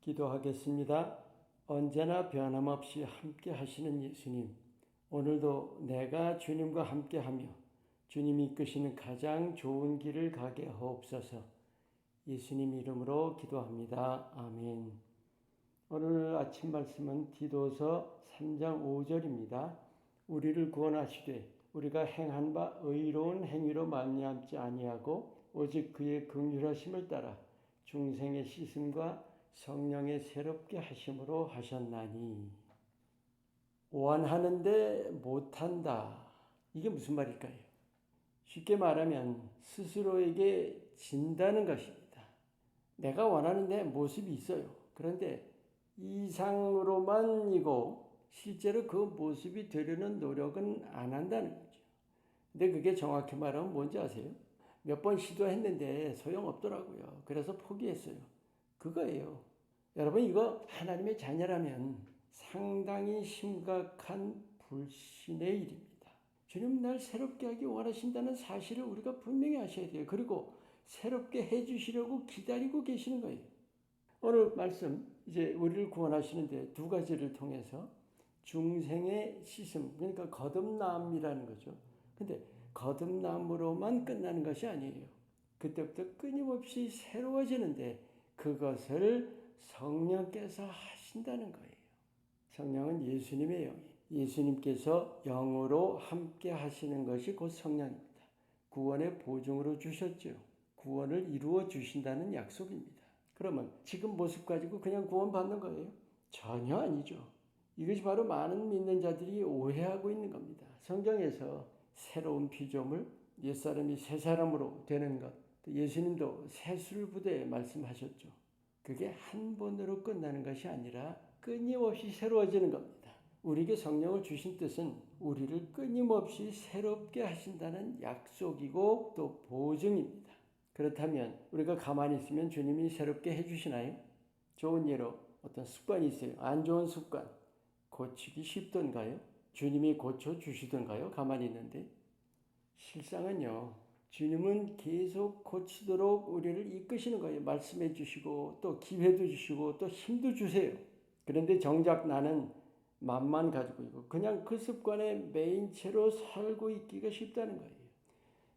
기도하겠습니다. 언제나 변함없이 함께 하시는 예수님, 오늘도 내가 주님과 함께 하며 주님이 이끄시는 가장 좋은 길을 가게 하옵소서. 예수님 이름으로 기도합니다. 아멘. 오늘 아침 말씀은 디도서 3장 5절입니다. 우리를 구원하시되 우리가 행한 바 의로운 행위로 말미암지 아니하고 오직 그의 긍휼하심을 따라 중생의 씻음과 성령의 새롭게 하심으로 하셨나니. 원하는데 못한다. 이게 무슨 말일까요? 쉽게 말하면 스스로에게 진다는 것입니다. 내가 원하는데 모습이 있어요. 그런데 이상으로만이고 실제로 그 모습이 되려는 노력은 안 한다는 거죠. 근데 그게 정확히 말하면 뭔지 아세요? 몇 번 시도했는데 소용없더라고요. 그래서 포기했어요. 그거예요. 여러분, 이거 하나님의 자녀라면 상당히 심각한 불신의 일입니다. 주님 날 새롭게 하기 원하신다는 사실을 우리가 분명히 아셔야 돼요. 그리고 새롭게 해주시려고 기다리고 계시는 거예요. 오늘 말씀, 이제 우리를 구원하시는데 두 가지를 통해서 중생의 씻음, 그러니까 거듭남이라는 거죠. 근데 거듭남으로만 끝나는 것이 아니에요. 그때부터 끊임없이 새로워지는데 그것을 성령께서 하신다는 거예요. 성령은 예수님의 영이에요. 예수님께서 영으로 함께 하시는 것이 곧 성령입니다. 구원의 보증으로 주셨죠. 구원을 이루어 주신다는 약속입니다. 그러면 지금 모습 가지고 그냥 구원받는 거예요? 전혀 아니죠. 이것이 바로 많은 믿는 자들이 오해하고 있는 겁니다. 성경에서 새로운 피조물, 옛사람이 새 사람으로 되는 것, 예수님도 새술부대에 말씀하셨죠. 그게 한 번으로 끝나는 것이 아니라 끊임없이 새로워지는 겁니다. 우리에게 성령을 주신 뜻은 우리를 끊임없이 새롭게 하신다는 약속이고 또 보증입니다. 그렇다면 우리가 가만히 있으면 주님이 새롭게 해주시나요? 좋은 예로 어떤 습관이 있어요. 안 좋은 습관 고치기 쉽던가요? 주님이 고쳐주시던가요? 가만히 있는데. 실상은요, 주님은 계속 고치도록 우리를 이끄시는 거예요. 말씀해 주시고 또 기회도 주시고 또 힘도 주세요. 그런데 정작 나는 맘만 가지고 있고 그냥 그 습관에 매인 채로 살고 있기가 쉽다는 거예요.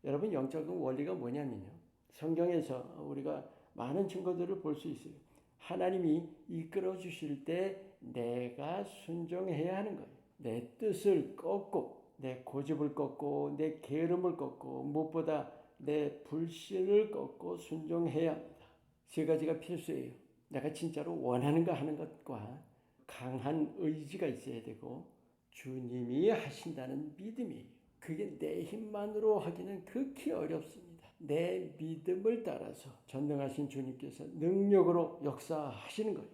여러분, 영적인 원리가 뭐냐면요, 성경에서 우리가 많은 증거들을 볼 수 있어요. 하나님이 이끌어 주실 때 내가 순종해야 하는 거예요. 내 뜻을 꺾고 내 고집을 꺾고 내 게으름을 꺾고 무엇보다 내 불신을 꺾고 순종해야 합니다. 세 가지가 필수예요. 내가 진짜로 원하는 거 하는 것과 강한 의지가 있어야 되고 주님이 하신다는 믿음이에요. 그게 내 힘만으로 하기는 극히 어렵습니다. 내 믿음을 따라서 전능하신 주님께서 능력으로 역사하시는 거예요.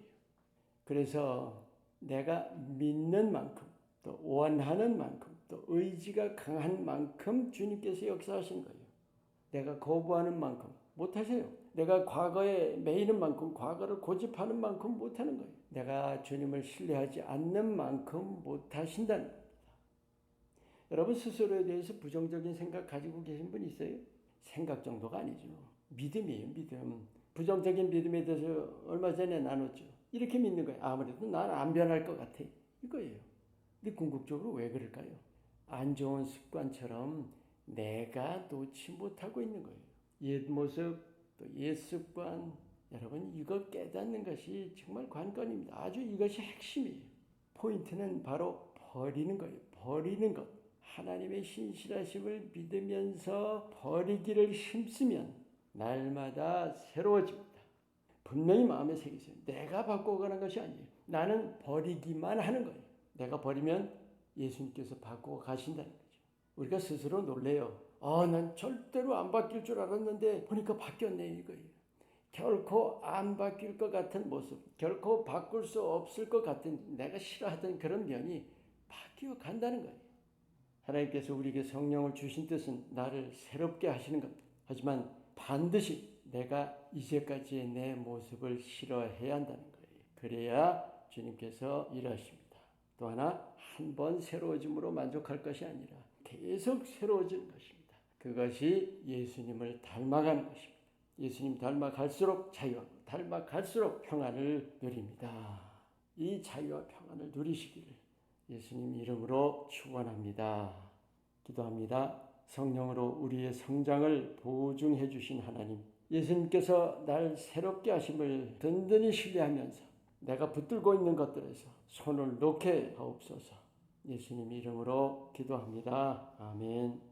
그래서 내가 믿는 만큼 또 원하는 만큼 또 의지가 강한 만큼 주님께서 역사하신 거예요. 내가 거부하는 만큼 못하세요. 내가 과거에 매이는 만큼 과거를 고집하는 만큼 못하는 거예요. 내가 주님을 신뢰하지 않는 만큼 못하신다는 겁니다. 여러분, 스스로에 대해서 부정적인 생각 가지고 계신 분 있어요? 생각 정도가 아니죠. 믿음이에요, 믿음. 부정적인 믿음에 대해서 얼마 전에 나눴죠. 이렇게 믿는 거예요. 아무래도 난 안 변할 것 같아. 이거예요. 근데 궁극적으로 왜 그럴까요? 안 좋은 습관처럼 내가 놓지 못하고 있는 거예요. 옛 모습, 또 옛 습관. 여러분, 이거 깨닫는 것이 정말 관건입니다. 아주 이것이 핵심이에요. 포인트는 바로 버리는 거예요. 버리는 것. 하나님의 신실하심을 믿으면서 버리기를 힘쓰면 날마다 새로워집니다. 분명히 마음에 새기세요. 내가 바꿔가는 것이 아니에요. 나는 버리기만 하는 거예요. 내가 버리면 예수님께서 바꾸어 가신다는 거죠. 우리가 스스로 놀래요. 난 절대로 안 바뀔 줄 알았는데 보니까 바뀌었네, 이거예요. 결코 안 바뀔 것 같은 모습, 결코 바꿀 수 없을 것 같은 내가 싫어하던 그런 면이 바뀌어 간다는 거예요. 하나님께서 우리에게 성령을 주신 뜻은 나를 새롭게 하시는 겁니다. 하지만 반드시 내가 이제까지의 내 모습을 싫어해야 한다는 거예요. 그래야 주님께서 일하십니다. 또 하나, 한 번 새로워짐으로 만족할 것이 아니라 계속 새로워지는 것입니다. 그것이 예수님을 닮아가는 것입니다. 예수님 닮아갈수록 자유하고 닮아갈수록 평안을 누립니다. 이 자유와 평안을 누리시기를 예수님 이름으로 축원합니다. 기도합니다. 성령으로 우리의 성장을 보증해 주신 하나님, 예수님께서 날 새롭게 하심을 든든히 신뢰하면서 내가 붙들고 있는 것들에서 손을 놓게 하옵소서. 예수님 이름으로 기도합니다. 아멘.